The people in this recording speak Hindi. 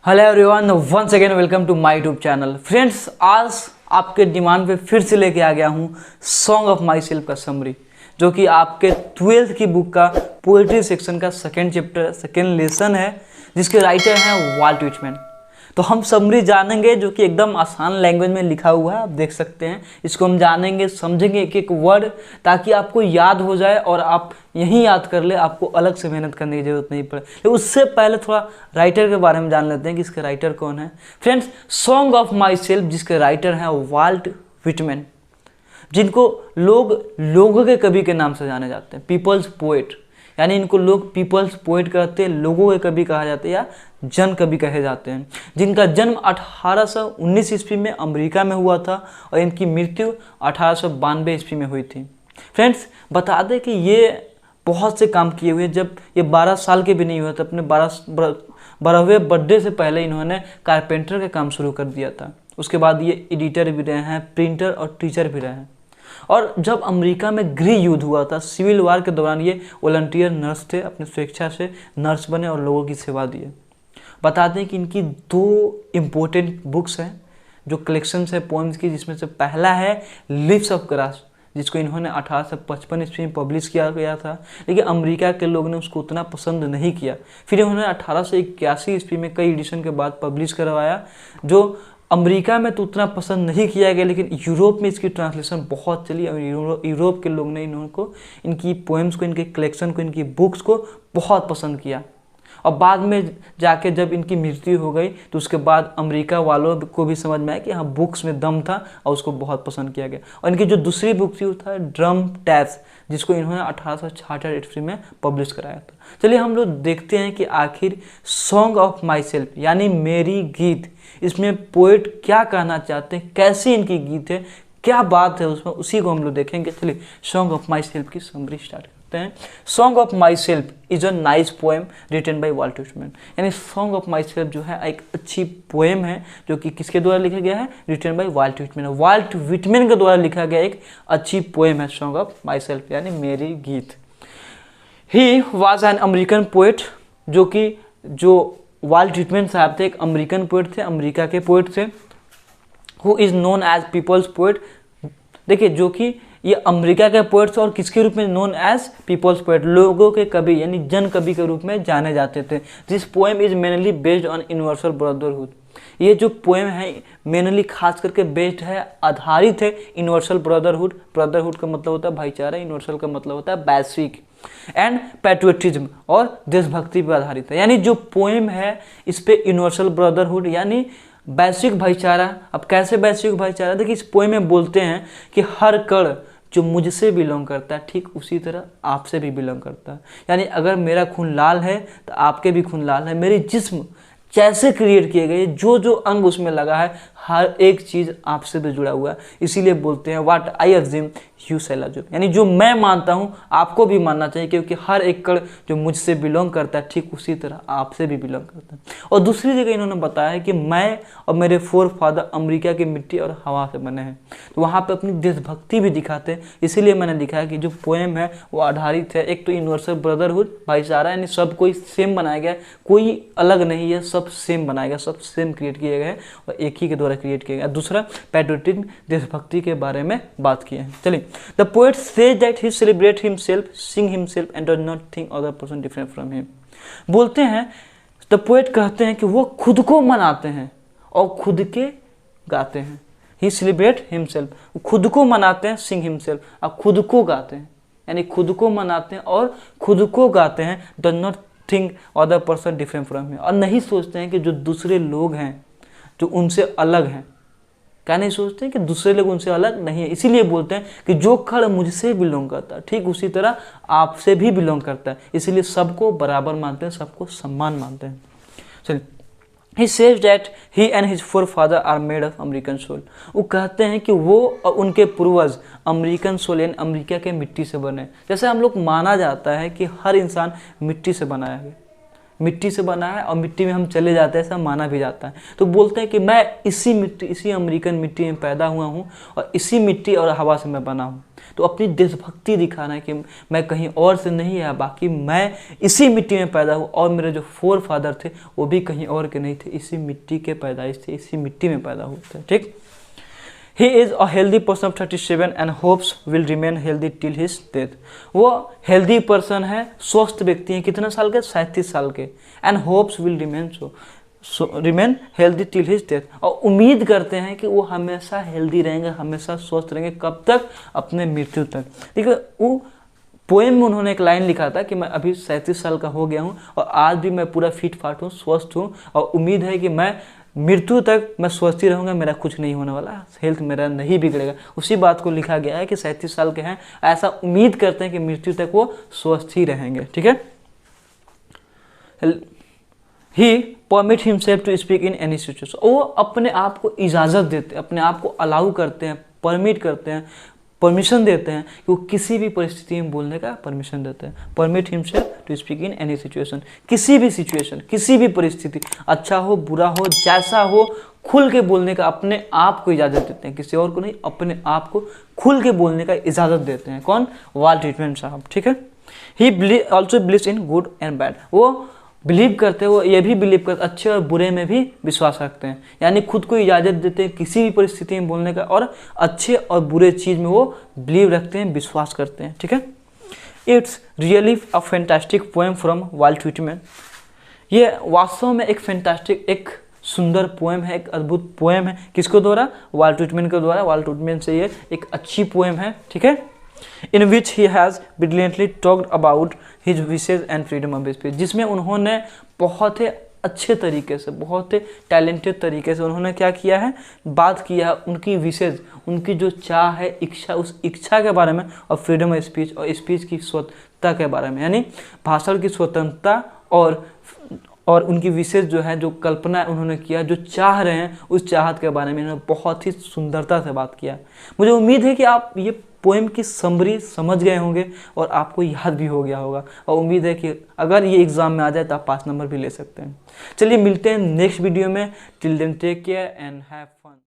Hello everyone, once again welcome to my YouTube channel. Friends, आज आपके डिमांड पे फिर से लेके आ गया हूँ सॉन्ग ऑफ माई सेल्फ का समरी, जो कि आपके 12th की बुक का पोएट्री सेक्शन का सेकेंड चैप्टर सेकेंड लेसन है, जिसके राइटर हैं वाल्ट व्हिटमैन। तो हम समरी जानेंगे, जो कि एकदम आसान लैंग्वेज में लिखा हुआ है, आप देख सकते हैं। इसको हम जानेंगे, समझेंगे एक एक वर्ड, ताकि आपको याद हो जाए और आप यहीं याद कर ले, आपको अलग से मेहनत करने की जरूरत नहीं पड़े। तो उससे पहले थोड़ा राइटर के बारे में जान लेते हैं कि इसके राइटर कौन है। Friends, song of my self जिसके राइटर हैं वाल्ट व्हिटमैन, जिनको लोग लोगों के कवि के नाम से जाने जाते हैं, पीपल्स पोएट। यानी इनको लोग पीपल्स पोएट कहते हैं, लोगों के कवि कहा जाता है या जन कवि कहे जाते हैं, जिनका जन्म 1819 ईस्वी में अमेरिका में हुआ था और इनकी मृत्यु 1892 ईस्वी में हुई थी। फ्रेंड्स, बता दें कि ये बहुत से काम किए हुए, जब ये 12 साल के भी नहीं हुए थे, अपने 12वें बर्थडे से पहले इन्होंने कारपेंटर का काम शुरू कर दिया था। उसके बाद ये एडिटर भी रहे हैं, प्रिंटर और टीचर भी रहे हैं। और जब अमेरिका में गृह युद्ध हुआ था, सिविल वार के दौरान ये वॉलंटियर नर्स थे, अपनी स्वेच्छा से नर्स बने और लोगों की सेवा दिए। बताते हैं कि इनकी 2 इम्पोर्टेंट बुक्स हैं, जो कलेक्शंस है पोएम्स की, जिसमें से पहला है लिव्स ऑफ ग्रास, जिसको इन्होंने 1855 ईस्वी में पब्लिश किया गया था, लेकिन अमेरिका के लोग ने उसको उतना पसंद नहीं किया। फिर इन्होंने 1881 ईस्वी में कई एडिशन के बाद पब्लिश करवाया, जो अमेरिका में तो उतना पसंद नहीं किया गया, लेकिन यूरोप में इसकी ट्रांसलेशन बहुत चली और यूरोप के लोग ने इनको, इनकी पोएम्स को, इनके कलेक्शन को, इनकी बुक्स को बहुत पसंद किया। और बाद में जाके जब इनकी मृत्यु हो गई, तो उसके बाद अमेरिका वालों को भी समझ में आया कि हाँ, बुक्स में दम था और उसको बहुत पसंद किया गया। और इनकी जो दूसरी बुक थी वो था ड्रम टैप्स, जिसको इन्होंने 1866 ईस्वी में पब्लिश कराया था। चलिए हम लोग देखते हैं कि आखिर सॉन्ग ऑफ माई सेल्फ यानी मेरी गीत, इसमें पोएट क्या कहना चाहते हैं, कैसी इनकी गीत है, क्या बात है उसमें, उसी को हम लोग देखेंगे। चलिए सॉन्ग ऑफ माई सेल्फ की समरी स्टार्ट करते हैं। Song of myself is a nice poem written by Walt Whitman. यानी सॉन्ग ऑफ माई सेल्फ जो है एक अच्छी पोएम है, जो कि किसके द्वारा लिखा गया है, written by Walt Whitman. Walt Whitman के द्वारा लिखा गया एक अच्छी पोएम है सॉन्ग ऑफ माई सेल्फ यानी मेरी गीत। He was an American poet, जो वाल्ट व्हिटमैन साहब थे, एक अमेरिकन पोएट थे, अमेरिका के पोएट थे। Who is known as people's poet. देखिए, जो कि ये अमेरिका के पोएट्स और किसके रूप में नोन एज पीपल्स पोएट, लोगों के कवि यानी जन कवि के रूप में जाने जाते थे। This poem is mainly based on universal brotherhood. ये जो पोएम है मेनली खास करके बेस्ड है, आधारित है यूनिवर्सल ब्रदरहुड। ब्रदरहुड का मतलब होता है भाईचारा, यूनिवर्सल का मतलब होता है वैश्विक, एंड पैट्रियोटिज्म और देशभक्ति पर आधारित है। यानी जो पोएम है इस पे यूनिवर्सल ब्रदरहुड यानी वैश्विक भाईचारा। अब कैसे वैश्विक भाईचारा, देखिए इस पोएम में बोलते हैं कि हर कण जो मुझसे बिलोंग करता है, ठीक उसी तरह आपसे भी बिलोंग करता है। यानी अगर मेरा खून लाल है तो आपके भी खून लाल है। मेरी जिस्म कैसे क्रिएट किए गए, जो जो अंग उसमें लगा है, हर एक चीज़ आपसे भी जुड़ा हुआ है। इसीलिए बोलते हैं what I assume you shall assume, यानी जो मैं मानता हूँ आपको भी मानना चाहिए, क्योंकि हर एक कण जो मुझसे बिलोंग करता है, ठीक उसी तरह आपसे भी बिलोंग करता है। और दूसरी जगह इन्होंने बताया है कि मैं और मेरे फोर फादर अमेरिका की मिट्टी और हवा से बने हैं, तो वहाँ पर अपनी देशभक्ति भी दिखाते हैं। इसीलिए मैंने लिखा है कि जो पोएम है वो आधारित है एक तो यूनिवर्सल ब्रदरहुड भाईचारा, यानी सब कोई सेम बनाया गया, कोई अलग नहीं है, सब सेम बनाया गया, सब सेम क्रिएट किए गए और एक ही के द्वारा क्रिएट किया गया। दूसरा पैट्रियोटिज्म, देशभक्ति के बारे में बात किए हैं। चलिए, the poet says that he celebrate himself, sing himself and does not think other person different from him. बोलते हैं, द पोएट कहते हैं कि वो खुद को मनाते हैं और खुद के गाते हैं। ही सेलिब्रेट हिमसेल्फ, खुद को मनाते हैं, सिंग हिमसेल्फ, और खुद को गाते हैं, यानी खुद को मनाते हैं और खुद को गाते हैं। Does not think other person different from him, और नहीं सोचते हैं कि जो दूसरे लोग हैं जो उनसे अलग हैं। क्या नहीं सोचते हैं कि दूसरे लोग उनसे अलग नहीं है। इसीलिए बोलते हैं कि जो कण मुझसे बिलोंग करता है, ठीक उसी तरह आपसे भी बिलोंग करता है। इसीलिए सबको बराबर मानते हैं, सबको सम्मान मानते हैं। चलिए, he says that he and his forefather are made of American soil. वो कहते हैं कि वो और उनके पूर्वज अमेरिकन सोल यानी अमेरिका के मिट्टी से बने। जैसे हम लोग माना जाता है कि हर इंसान मिट्टी से बनाया है, मिट्टी से बना है और मिट्टी में हम चले जाते हैं, ऐसा माना भी जाता है। तो बोलते हैं कि मैं इसी मिट्टी, इसी अमेरिकन मिट्टी में पैदा हुआ हूँ और इसी मिट्टी और हवा से मैं बना हूँ। तो अपनी देशभक्ति दिखाना है कि मैं कहीं और से नहीं आया, बाकी मैं इसी मिट्टी में पैदा हुआ और मेरे जो फोर फादर थे वो भी कहीं और के नहीं थे, इसी मिट्टी के पैदाइश थे, इसी मिट्टी में पैदा हुए थे। ठीक। He is a healthy person of 37 and hopes will remain healthy till his death। वो हेल्दी पर्सन है, स्वस्थ व्यक्ति है, कितने साल के? 37 साल के। And hopes will remain healthy till his death, और उम्मीद करते हैं कि वो हमेशा हेल्दी रहेंगे, हमेशा स्वस्थ रहेंगे, कब तक? अपने मृत्यु तक। देखिए वो पोएम में उन्होंने एक लाइन लिखा था कि मैं अभी 37 साल का हो गया हूँ और आज भी मैं पूरा फिट फाट हूँ, स्वस्थ हूँ, और उम्मीद है कि मैं मृत्यु तक मैं स्वस्थ ही रहूँगा, मेरा कुछ नहीं होने वाला, हेल्थ मेरा नहीं बिगड़ेगा। उसी बात को लिखा गया है कि 37 साल के हैं, ऐसा उम्मीद करते हैं कि मृत्यु तक वो स्वस्थ ही रहेंगे। ठीक है। He permit himself to speak in any situation, वो अपने आप को इजाज़त देते हैं, अपने आप को अलाउ करते हैं, परमिट करते हैं, परमिशन देते हैं कि वो किसी भी परिस्थिति में बोलने का परमिशन देते हैं। Permit himself to speak in any situation, किसी भी सिचुएशन, किसी भी परिस्थिति, अच्छा हो बुरा हो जैसा हो, खुल के बोलने का अपने आप को इजाज़त देते हैं, किसी और को नहीं, अपने आप को खुल के बोलने का इजाज़त देते हैं। कौन? वाल्ट व्हिटमैन साहब। ठीक है। He also believes in good and bad, वो बिलीव करते हैं, वो ये भी बिलीव करते, अच्छे और बुरे में भी विश्वास रखते हैं, यानी खुद को इजाज़त देते हैं किसी भी परिस्थिति में बोलने का, और अच्छे और बुरे चीज़ में वो बिलीव रखते हैं, विश्वास करते हैं। ठीक है। It's really a fantastic poem from Walt Whitman, ये वास्तव में एक फैंटास्टिक, एक सुंदर पोएम है, एक अद्भुत पोएम है। किसको द्वारा? वाल्ट व्हिटमैन के द्वारा। वाल्ट व्हिटमैन से ये एक अच्छी पोएम है। ठीक है। In which he has brilliantly talked about his wishes and freedom of speech, जिसमें उन्होंने बहुत ही अच्छे तरीके से, बहुत ही टैलेंटेड तरीके से उन्होंने क्या किया है? बात किया है उनकी विशेष, उनकी जो चाह है, इच्छा, उस इच्छा के बारे में, और फ्रीडम ऑफ स्पीच, और स्पीच की स्वतंत्रता के बारे में, यानी भाषण की स्वतंत्रता, और उनकी विशेष जो है, जो कल्पना उन्होंने किया, जो चाह रहे हैं, उस चाहत के बारे में इन्होंने बहुत ही सुंदरता से बात किया। मुझे उम्मीद है कि आप ये पोएम की समरी समझ गए होंगे और आपको याद भी हो गया होगा, और उम्मीद है कि अगर ये एग्ज़ाम में आ जाए तो आप 5 नंबर भी ले सकते हैं। चलिए मिलते हैं नेक्स्ट वीडियो में। Till then take care and have